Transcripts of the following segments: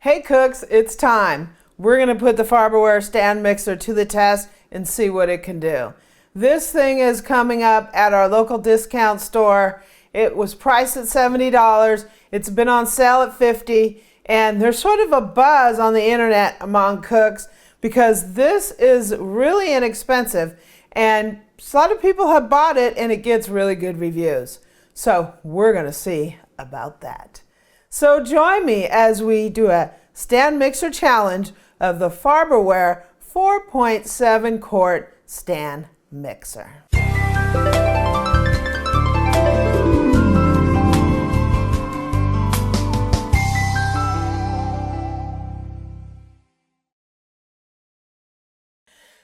Hey cooks, it's time. We're going to put the Farberware Stand Mixer to the test and see what it can do. This thing is coming up at our local discount store. It was priced at $70. It's been on sale at $50, and there's sort of a buzz on the internet among cooks because this is really inexpensive, and a lot of people have bought it and it gets really good reviews. So we're going to see about that. So join me as we do a stand mixer challenge of the Farberware 4.7 quart stand mixer.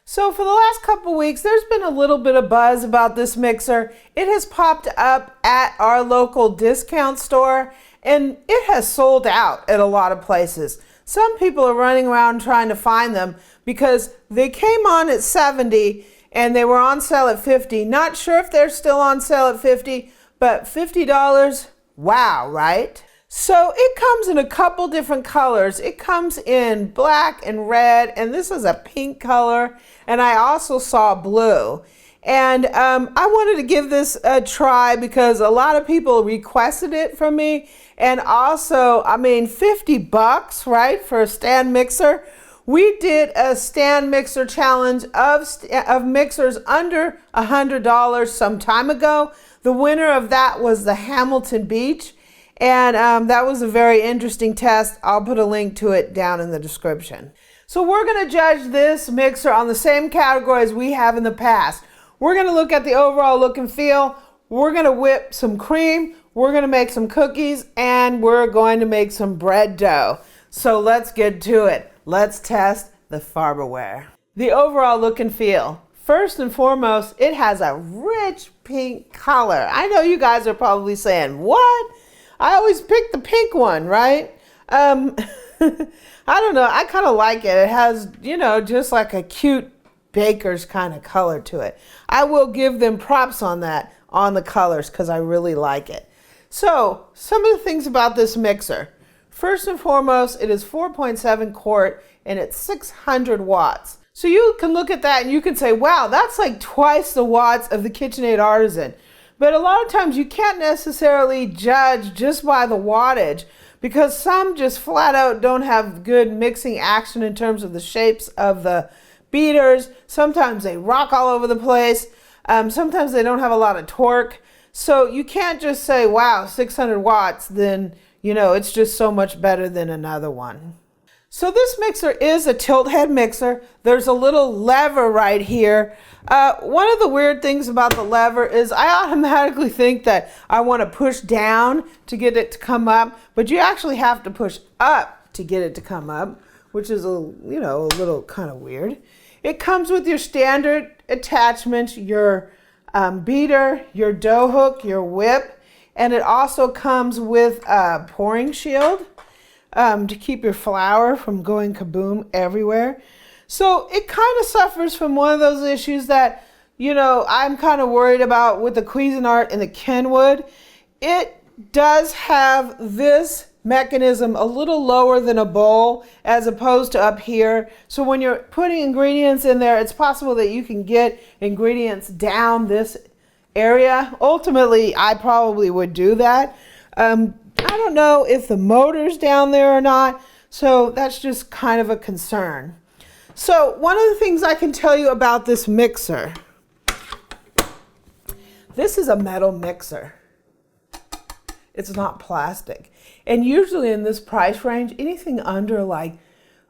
So for the last couple weeks, there's been a little bit of buzz about this mixer. It has popped up at our local discount store, and it has sold out at a lot of places. Some people are running around trying to find them because they came on at $70 and they were on sale at $50. Not sure if they're still on sale at $50, but $50, wow, right? So it comes in a couple different colors. It comes in black and red, and this is a pink color, and I also saw blue. And I wanted to give this a try because a lot of people requested it from me. And also, I mean, $50, right, for a stand mixer. We did a stand mixer challenge of mixers under $100 some time ago. The winner of that was the Hamilton Beach. And that was a very interesting test. I'll put a link to it down in the description. So we're going to judge this mixer on the same category as we have in the past. We're going to look at the overall look and feel. We're going to whip some cream. We're going to make some cookies, and we're going to make some bread dough. So let's get to it. Let's test the Farberware. The overall look and feel. First and foremost, it has a rich pink color. I know you guys are probably saying, what? I always pick the pink one, right? I don't know. I kind of like it. It has, you know, just like a cute baker's kind of color to it. I will give them props on that, on the colors, because I really like it. So, some of the things about this mixer. First and foremost, it is 4.7 quart and it's 600 watts. So you can look at that and you can say, wow, that's like twice the watts of the KitchenAid Artisan. But a lot of times you can't necessarily judge just by the wattage because some just flat out don't have good mixing action in terms of the shapes of the beaters. Sometimes they rock all over the place. Sometimes they don't have a lot of torque. So you can't just say, wow, 600 watts, then, you know, it's just so much better than another one. So this mixer is a tilt head mixer. There's a little lever right here. One of the weird things about the lever is I automatically think that I want to push down to get it to come up, but you actually have to push up to get it to come up, which is a little kind of weird. It comes with your standard attachments, your beater, your dough hook, your whip, and it also comes with a pouring shield to keep your flour from going kaboom everywhere. So it kind of suffers from one of those issues that, you know, I'm kind of worried about with the Cuisinart and the Kenwood. It does have this mechanism a little lower than a bowl as opposed to up here. So when you're putting ingredients in there, it's possible that you can get ingredients down this area. Ultimately, I probably would do that. I don't know if the motor's down there or not, so that's just kind of a concern. So one of the things I can tell you about this mixer, this is a metal mixer. It's not plastic. And usually in this price range, anything under like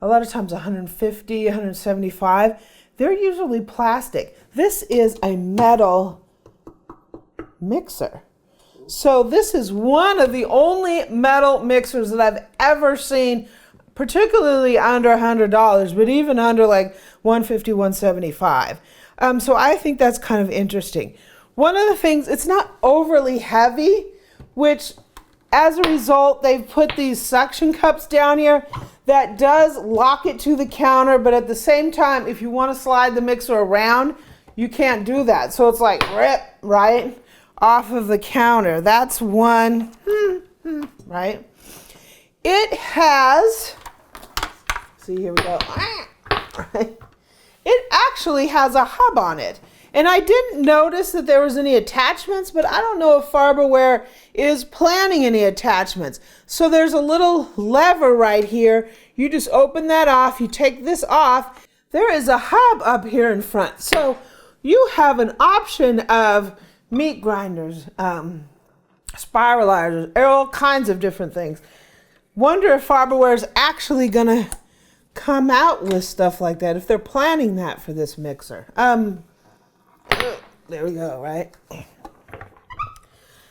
a lot of times 150, 175, they're usually plastic. This is a metal mixer. So this is one of the only metal mixers that I've ever seen, particularly under $100, but even under like 150, 175. So I think that's kind of interesting. One of the things, it's not overly heavy, which as a result, they've put these suction cups down here that does lock it to the counter, but at the same time, if you want to slide the mixer around, you can't do that. So it's like rip, right, off of the counter. That's one, right? It has See, here we go. Right? It actually has a hub on it. And I didn't notice that there was any attachments, but I don't know if Farberware is planning any attachments. So there's a little lever right here. You just open that off, you take this off. There is a hub up here in front. So you have an option of meat grinders, spiralizers, all kinds of different things. Wonder if Farberware is actually gonna come out with stuff like that, if they're planning that for this mixer. There we go, right?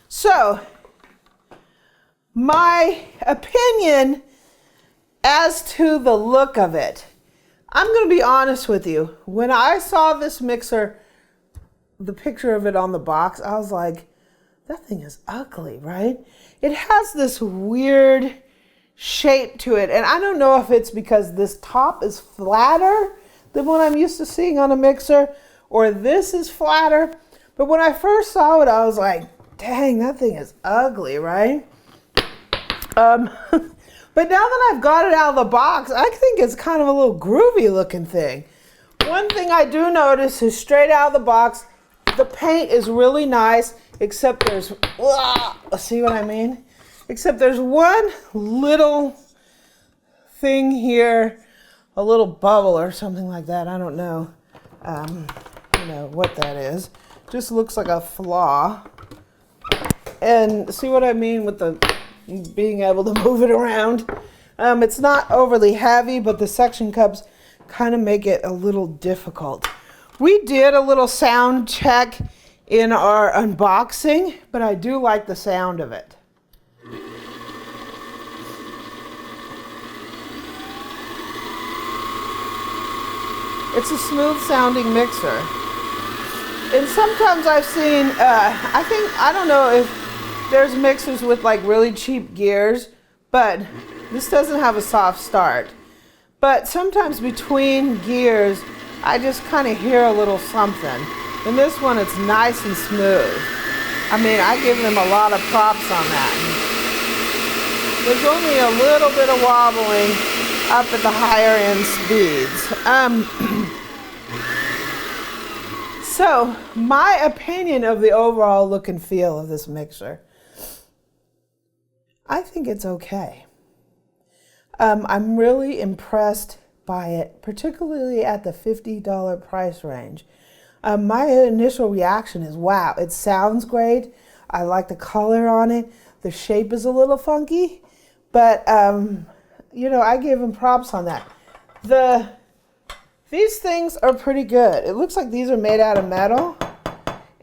So, my opinion as to the look of it, I'm going to be honest with you. When I saw this mixer, the picture of it on the box, I was like, that thing is ugly, right? It has this weird shape to it, and I don't know if it's because this top is flatter than what I'm used to seeing on a mixer, or this is flatter. But when I first saw it, I was like, dang, that thing is ugly, right? But now that I've got it out of the box, I think it's kind of a little groovy looking thing. One thing I do notice is straight out of the box, the paint is really nice, except there's, see what I mean? Except there's one little thing here, a little bubble or something like that. I don't know. What that is. Just looks like a flaw. And see what I mean with the being able to move it around? It's not overly heavy, but the suction cups kind of make it a little difficult. We did a little sound check in our unboxing, but I do like the sound of it. It's a smooth sounding mixer. And sometimes I've seen, I don't know if there's mixers with like really cheap gears, but this doesn't have a soft start. But sometimes between gears, I just kind of hear a little something. And this one, it's nice and smooth. I mean, I give them a lot of props on that. There's only a little bit of wobbling up at the higher end speeds. So, my opinion of the overall look and feel of this mixer, I think it's okay. I'm really impressed by it, particularly at the $50 price range. My initial reaction is, wow, it sounds great. I like the color on it. The shape is a little funky, but I give them props on that. These things are pretty good. It looks like these are made out of metal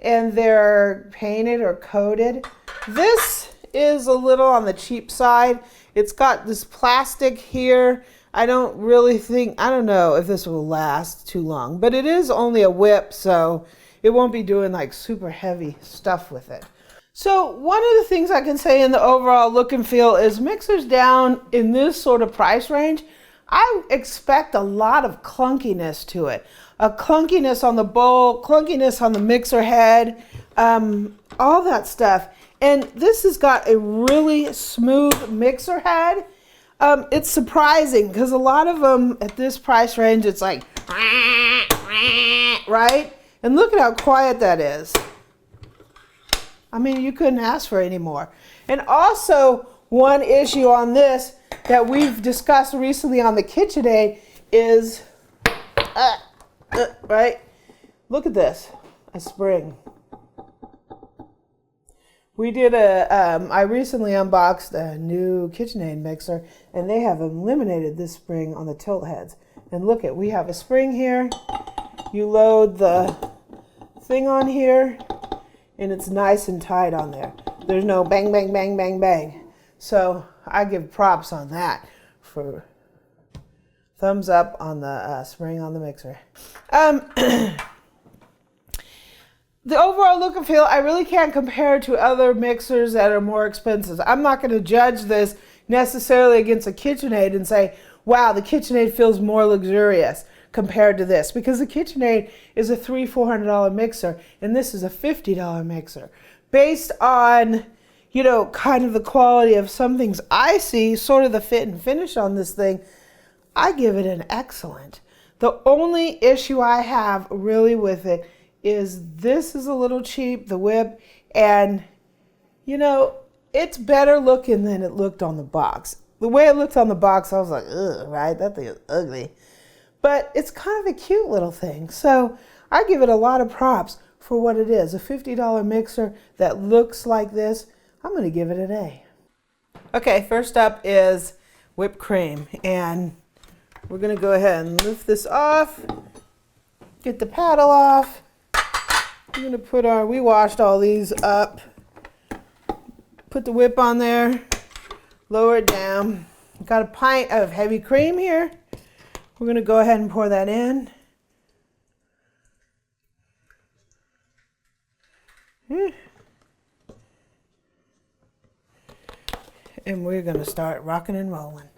and they're painted or coated. This is a little on the cheap side. It's got this plastic here. I don't know if this will last too long, but it is only a whip, so it won't be doing like super heavy stuff with it. So one of the things I can say in the overall look and feel is mixers down in this sort of price range, I expect a lot of clunkiness to it. A clunkiness on the bowl, clunkiness on the mixer head, all that stuff. And this has got a really smooth mixer head. It's surprising because a lot of them at this price range, it's like, right? And look at how quiet that is. I mean, you couldn't ask for any more. And also, one issue on this that we've discussed recently on the KitchenAid is, right? Look at this, a spring. We did I recently unboxed a new KitchenAid mixer, and they have eliminated this spring on the tilt heads. And look we have a spring here. You load the thing on here, and it's nice and tight on there. There's no bang, bang, bang, bang, bang. So I give props on that for thumbs up on the spring on the mixer. The overall look and feel, I really can't compare to other mixers that are more expensive. I'm not going to judge this necessarily against a KitchenAid and say, wow, the KitchenAid feels more luxurious compared to this, because the KitchenAid is a $300-400 mixer and this is a $50 mixer. Based on, kind of the quality of some things I see, sort of the fit and finish on this thing, I give it an excellent. The only issue I have really with it is this is a little cheap, the whip, and you know, it's better looking than it looked on the box. The way it looked on the box, I was like, ugh, right? That thing is ugly. But it's kind of a cute little thing. So I give it a lot of props for what it is. A $50 mixer that looks like this, I'm going to give it an A. Okay, first up is whipped cream. And we're going to go ahead and lift this off, get the paddle off. We're going to put we washed all these up. Put the whip on there, lower it down. Got a pint of heavy cream here. We're going to go ahead and pour that in. And we're going to start rocking and rolling.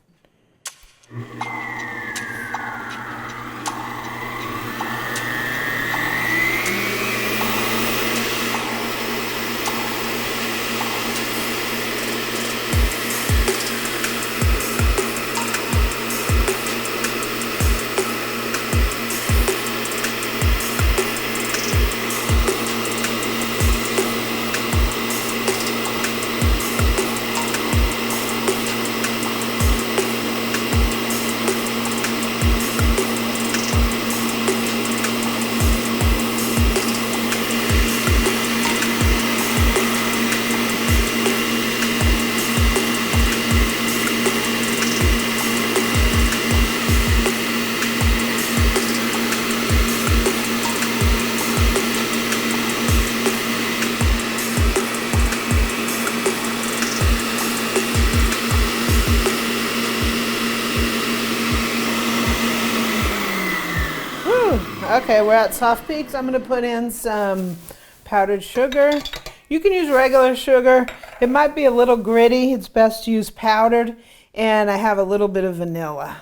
Okay, we're at soft peaks. I'm going to put in some powdered sugar. You can use regular sugar. It might be a little gritty. It's best to use powdered. And I have a little bit of vanilla.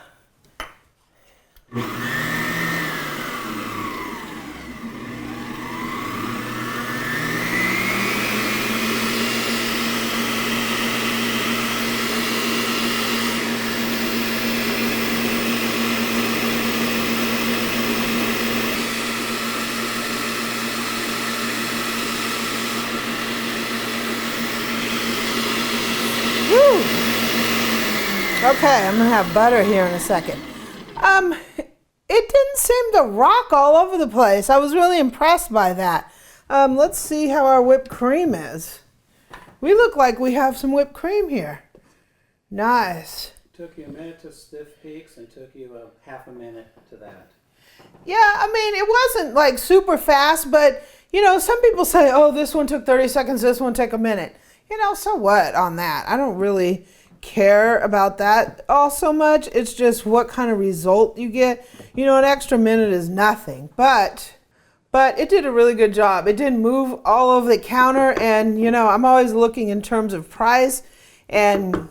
Okay, I'm gonna have butter here in a second. It didn't seem to rock all over the place. I was really impressed by that. Let's see how our whipped cream is. We look like we have some whipped cream here. Nice. It took you a minute to stiff peaks and took you a half a minute to that. Yeah, I mean, it wasn't like super fast, but you know, some people say, oh, this one took 30 seconds, this one took a minute. You know, so what on that? I don't really care about that all so much. It's just what kind of result you get. You know, an extra minute is nothing, but it did a really good job. It didn't move all over the counter, and you know, I'm always looking in terms of price, and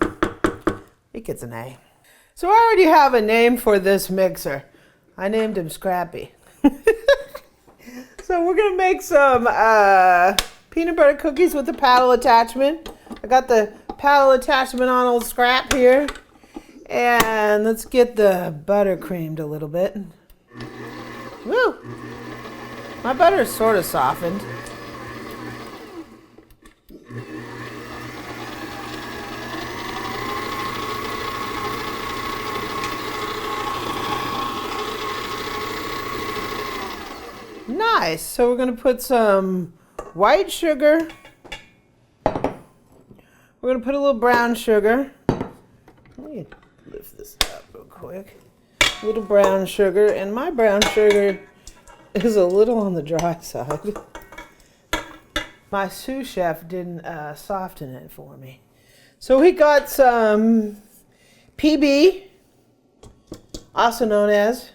it gets an A. So I already have a name for this mixer. I named him Scrappy. So we're gonna make some peanut butter cookies with the paddle attachment. I got the paddle attachment on old Scrap here. And let's get the butter creamed a little bit. Woo! My butter is sort of softened. Nice. So we're going to put some white sugar. We're going to put a little brown sugar. Let me lift this up real quick. A little brown sugar, and my brown sugar is a little on the dry side. My sous chef didn't soften it for me. So we got some PB, also known as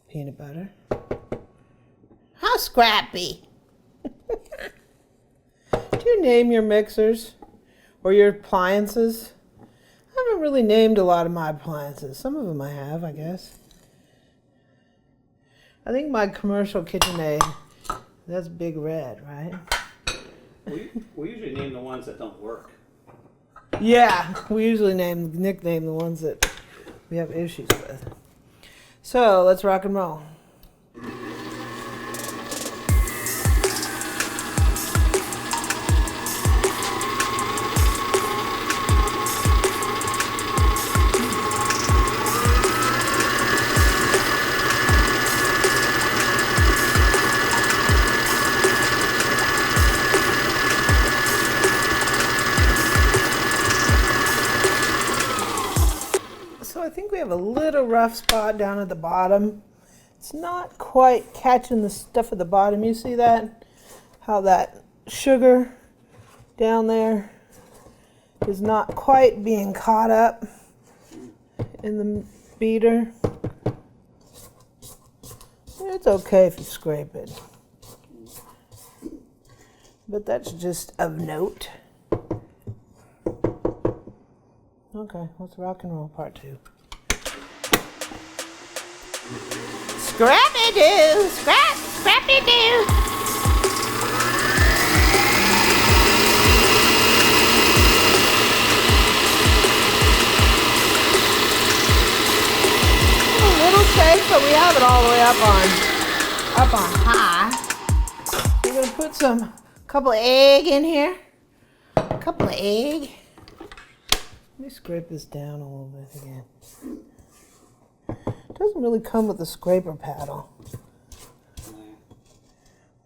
peanut butter. How scrappy. Do you name your mixers or your appliances? I haven't really named a lot of my appliances. Some of them I have, I guess. I think my commercial KitchenAid, that's Big Red, right? We usually name the ones that don't work. Yeah, we usually nickname the ones that we have issues with. So let's rock and roll. So I think we have a little rough spot down at the bottom. It's not quite catching the stuff at the bottom. You see that? How that sugar down there is not quite being caught up in the beater. It's okay if you scrape it, but that's just of note. Okay, let's rock and roll part 2. Scrappy-doo! Scrappy-doo! A little shake, but we have it all the way up on high. We're gonna put couple of egg in here. A couple of egg. Let me scrape this down a little bit again. It doesn't really come with a scraper paddle.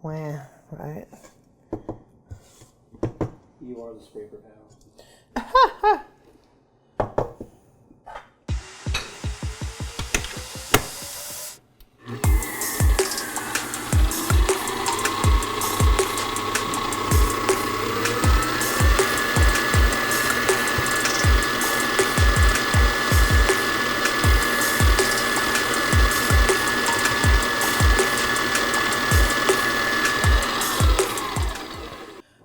Wah, right? You are the scraper paddle.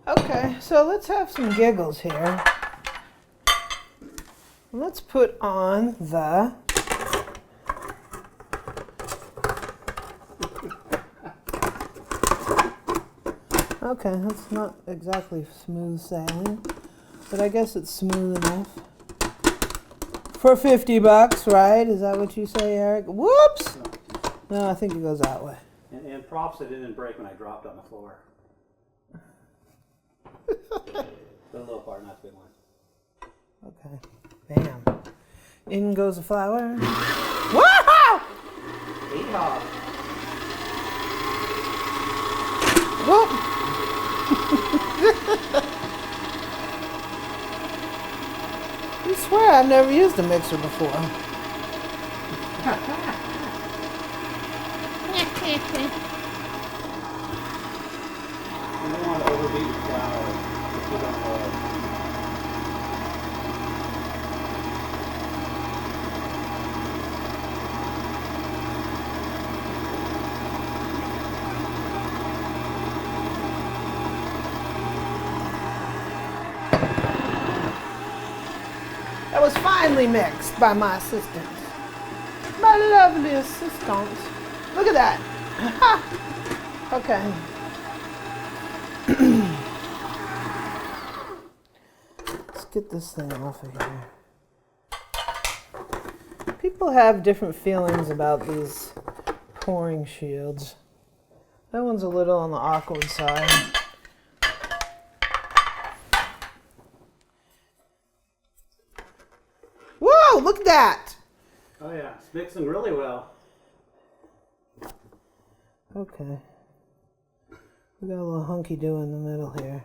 Okay, so let's have some giggles here. Let's put on the okay, that's not exactly smooth sailing, but I guess it's smooth enough. For $50, right? Is that what you say, Eric? Whoops! No, I think it goes that way. And props, it didn't break when I dropped on the floor. The little part, not the big one. Okay. Bam. In goes the flour. Whoa! Yeehaw! Whoop! I swear I've never used a mixer before. You don't want to overbeat the flour if you don't know it. That was finely mixed by my assistant. My lovely assistant. Look at that. Okay. Let's get this thing off of here. People have different feelings about these pouring shields. That one's a little on the awkward side. Whoa, look at that. Oh yeah, it's mixing really well. Okay. We got a little hunky-do in the middle here.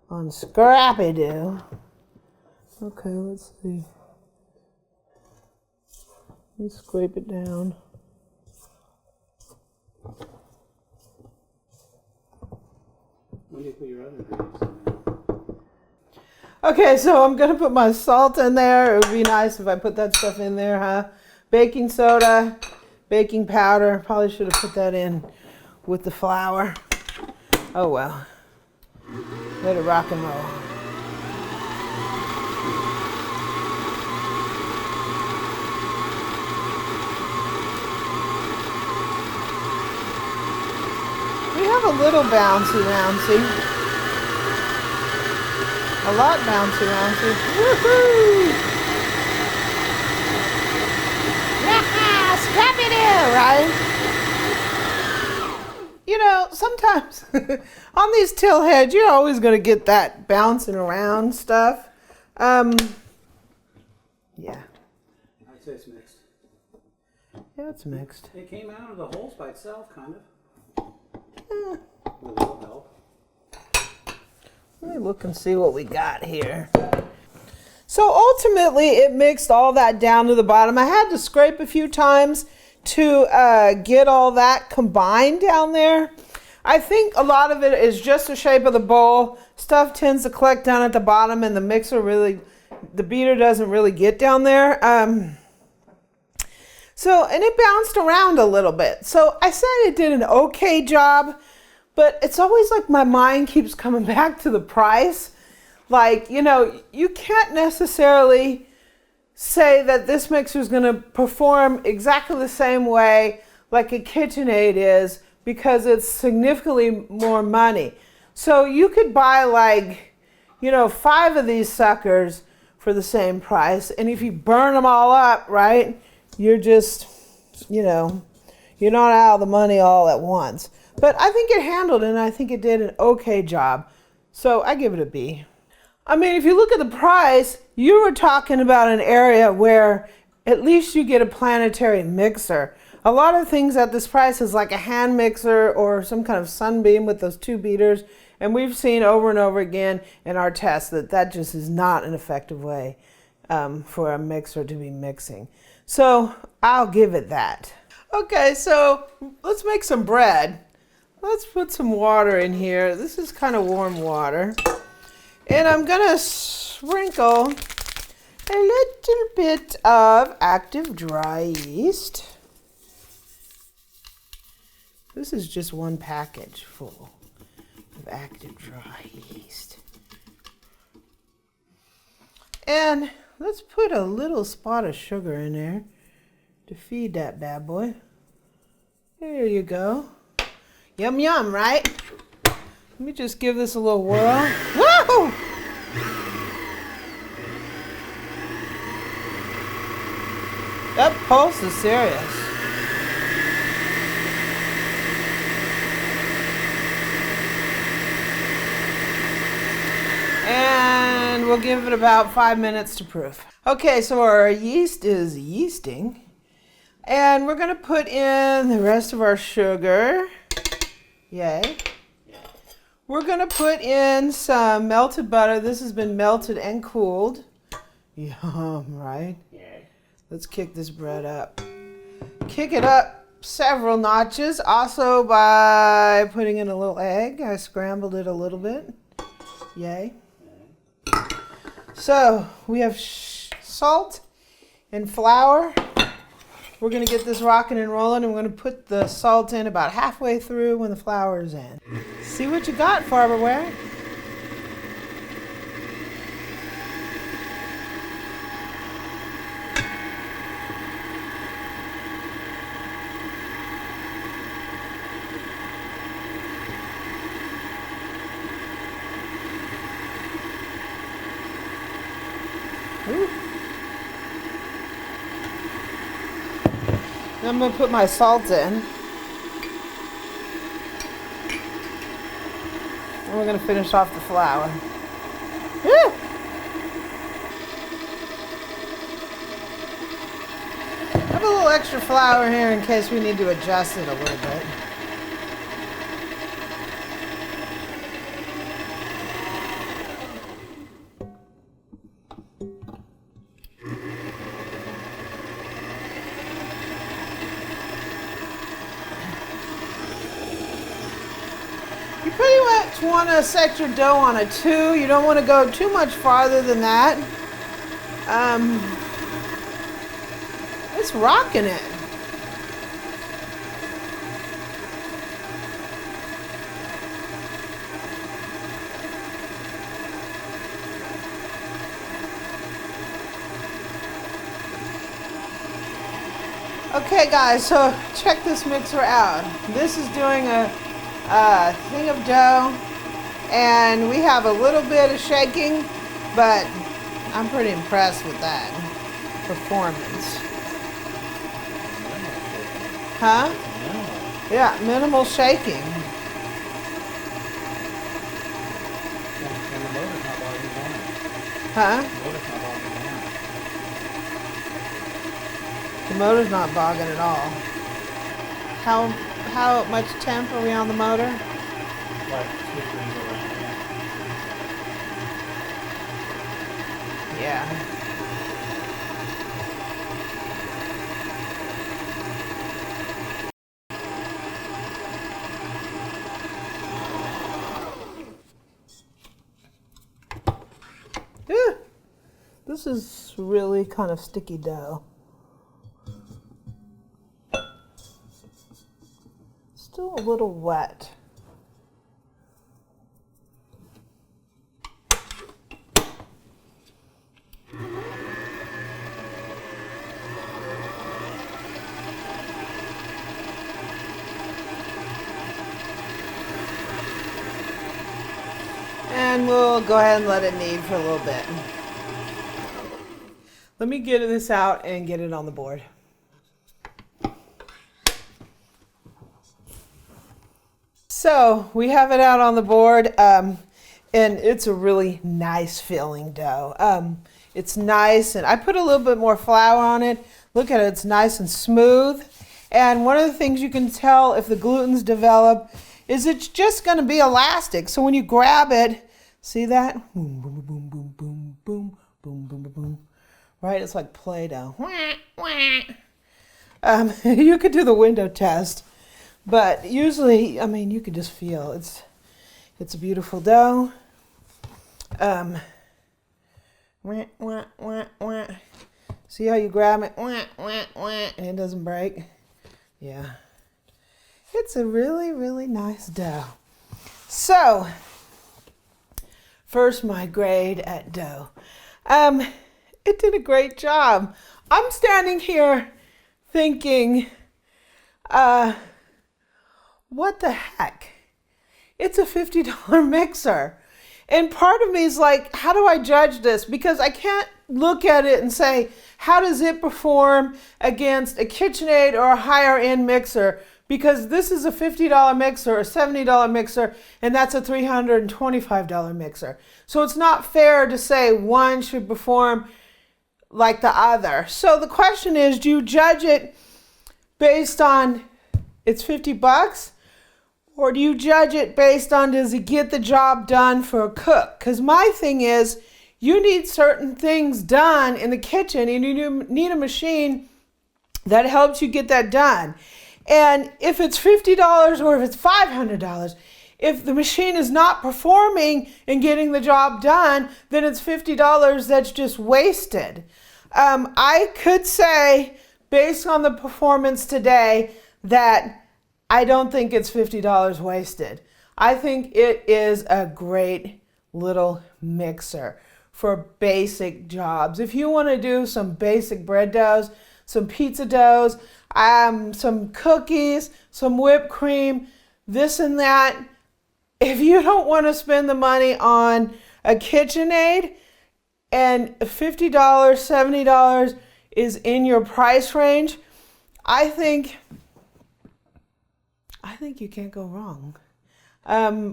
On Scrappy-Doo. Okay, let's see. Let me scrape it down. When do you put your other ingredients in there? Okay, so I'm gonna put my salt in there. It would be nice if I put that stuff in there, huh? Baking soda, baking powder. Probably should have put that in with the flour. Oh well. Let it rock and roll. We have a little bouncy. A lot bouncy bouncy. Woohoo! Yeah, Scrappy-Doo, right? You know, sometimes on these till heads, you're always going to get that bouncing around stuff. Yeah. I'd say it's mixed. Yeah, it's mixed. It came out of the holes by itself, kind of. With a little help. Let me look and see what we got here. So ultimately, it mixed all that down to the bottom. I had to scrape a few times to get all that combined down there. I think a lot of it is just the shape of the bowl. Stuff tends to collect down at the bottom, and the mixer really, the beater doesn't really get down there. And it bounced around a little bit. So I said it did an okay job, but it's always like my mind keeps coming back to the price. Like, you know, you can't necessarily say that this mixer is going to perform exactly the same way like a KitchenAid is because it's significantly more money. So you could buy like, you know, 5 of these suckers for the same price. And if you burn them all up, right, you're just, you know, you're not out of the money all at once. But I think it handled it, and I think it did an okay job. So I give it a B. I mean, if you look at the price, you were talking about an area where at least you get a planetary mixer. A lot of things at this price is like a hand mixer or some kind of Sunbeam with those 2 beaters. And we've seen over and over again in our tests that that just is not an effective way for a mixer to be mixing. So I'll give it that. Okay, so let's make some bread. Let's put some water in here. This is kind of warm water. And I'm gonna sprinkle a little bit of active dry yeast. This is just 1 package full of active dry yeast. And let's put a little spot of sugar in there to feed that bad boy. There you go. Yum yum, right? Let me just give this a little whirl. Woo! That pulse is serious. And we'll give it about 5 minutes to proof. Okay, so our yeast is yeasting. And we're gonna put in the rest of our sugar. Yay. We're gonna put in some melted butter. This has been melted and cooled. Yum, right? Yeah. Let's kick this bread up. Kick it up several notches, also by putting in a little egg. I scrambled it a little bit. Yay. So we have salt and flour. We're going to get this rocking and rolling, and we're going to put the salt in about halfway through when the flour is in. See what you got, Farberware. Ooh. I'm going to put my salt in. And we're going to finish off the flour. Woo! I have a little extra flour here in case we need to adjust it a little bit. You pretty much want to set your dough on a 2. You don't want to go too much farther than that. It's rocking it. Okay guys, so check this mixer out. This is doing a thing of dough, and we have a little bit of shaking But I'm pretty impressed with that performance. Huh? Yeah, minimal shaking. And the motor's not bogging down. Huh? The motor's not bogging down. The motor's not bogging at all. How much temp are we on the motor? Like 2 degrees around, yeah. Yeah. Yeah. This is really kind of sticky dough. Still a little wet. And we'll go ahead and let it knead for a little bit. Let me get this out and get it on the board. So we have it out on the board, and it's a really nice feeling dough. It's nice, and I put a little bit more flour on it. Look at it, it's nice and smooth. And one of the things you can tell if the gluten's developed is it's just going to be elastic. So when you grab it, see that? Boom, boom, boom, boom, boom, boom, boom, boom, boom, boom. Right? It's like Play-Doh. You could do the window test, but usually, I mean, you could just feel it's a beautiful dough. See how you grab it, and it doesn't break? Yeah. It's a really, really nice dough. So, first my grade at dough. It did a great job. I'm standing here thinking, what the heck? It's a $50 mixer. And part of me is like, how do I judge this? Because I can't look at it and say, how does it perform against a KitchenAid or a higher end mixer? Because this is a $50 mixer, a $70 mixer, and that's a $325 mixer. So it's not fair to say one should perform like the other. So the question is, do you judge it based on it's $50? Or do you judge it based on does it get the job done for a cook? Because my thing is, you need certain things done in the kitchen and you need a machine that helps you get that done. And if it's $50 or if it's $500, if the machine is not performing and getting the job done, then it's $50 that's just wasted. I could say, based on the performance today, that I don't think it's $50 wasted. I think it is a great little mixer for basic jobs. If you want to do some basic bread doughs, some pizza doughs, some cookies, some whipped cream, this and that, if you don't want to spend the money on a KitchenAid and $50, $70 is in your price range, I think you can't go wrong.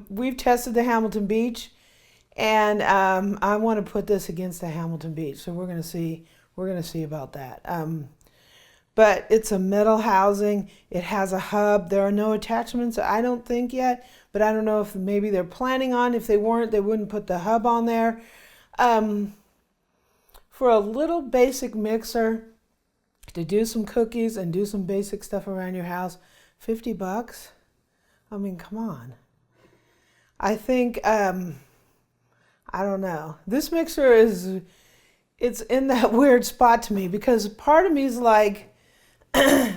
We've tested the Hamilton Beach, and I want to put this against the Hamilton Beach, so we're going to see about that. But it's a metal housing. It has a hub. There are no attachments, I don't think yet, but I don't know if maybe they're planning on. If they weren't, they wouldn't put the hub on there. For a little basic mixer to do some cookies and do some basic stuff around your house, $50? I mean, come on. I think, I don't know. This mixer it's in that weird spot to me because part of me is like, I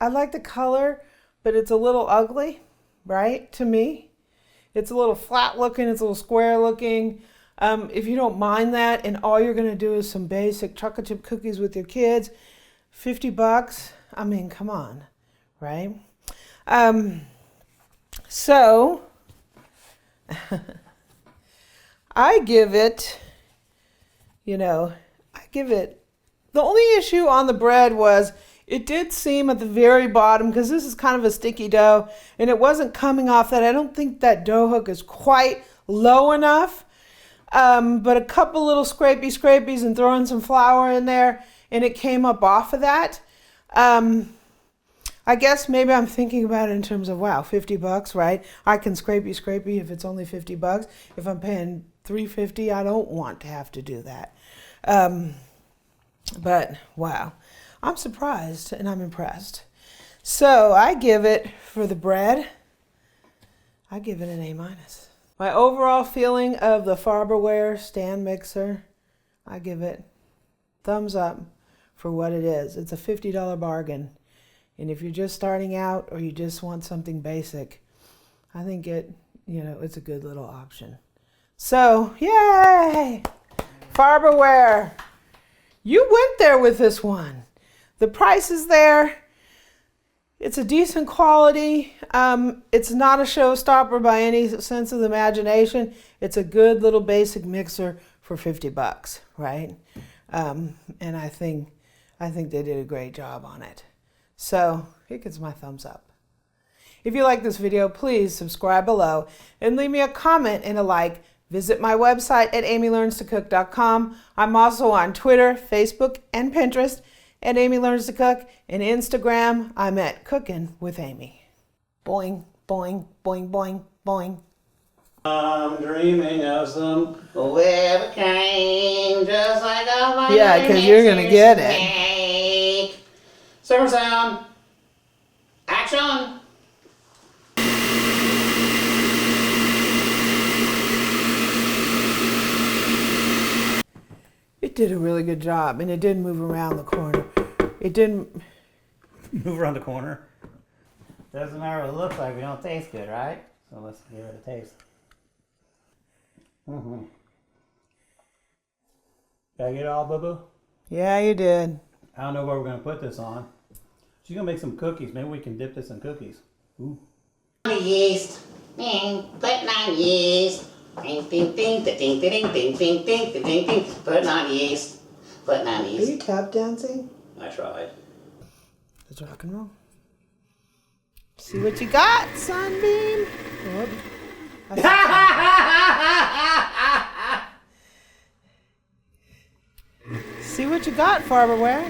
like the color, but it's a little ugly, right? To me, it's a little flat looking, it's a little square looking. If you don't mind that and all you're going to do is some basic chocolate chip cookies with your kids, $50, I mean, come on, right? So, I give it, the only issue on the bread was it did seem at the very bottom, because this is kind of a sticky dough, and it wasn't coming off that. I don't think that dough hook is quite low enough. But a couple little scrapies and throwing some flour in there, and it came up off of that. I guess maybe I'm thinking about it in terms of, wow, $50, right? I can scrapey if it's only $50. If I'm paying $3.50, I don't want to have to do that. But wow, I'm surprised and I'm impressed. So I give it, for the bread, I give it an A-. My overall feeling of the Farberware Stand Mixer, I give it thumbs up for what it is. It's a $50 bargain. And if you're just starting out or you just want something basic, I think it's a good little option. So, yay! Farberware. You went there with this one. The price is there. It's a decent quality. It's not a showstopper by any sense of the imagination. It's a good little basic mixer for $50, right? And I think they did a great job on it. So it gets my thumbs up. If you like this video, please subscribe below and leave me a comment and a like. Visit my website at amylearnstocook.com. I'm also on Twitter, Facebook, and Pinterest at Amy Learns to Cook, and Instagram, I'm at Cooking with Amy. Boing, boing, boing, boing, boing. I'm dreaming of some whipped cream, just like a mother. Yeah, because you're going to get it. Server sound. Action. It did a really good job, and it did move around the corner. It didn't move around the corner. Doesn't matter what it looks like, we don't taste good, right? So let's give it a taste. Did I get it all, boo-boo? Yeah, you did. I don't know where we're going to put this on. She's going to make some cookies. Maybe we can dip this in cookies. Ooh. Yeast. Putting on yeast. Ding, ding, ding, ding, ding, ding, ding, ding, ding, ding, ding. Putting on yeast. Putting on yeast. Are you tap dancing? I tried. Let's rock and roll. See what you got, Sunbeam. Whoop. See what you got, Farberware.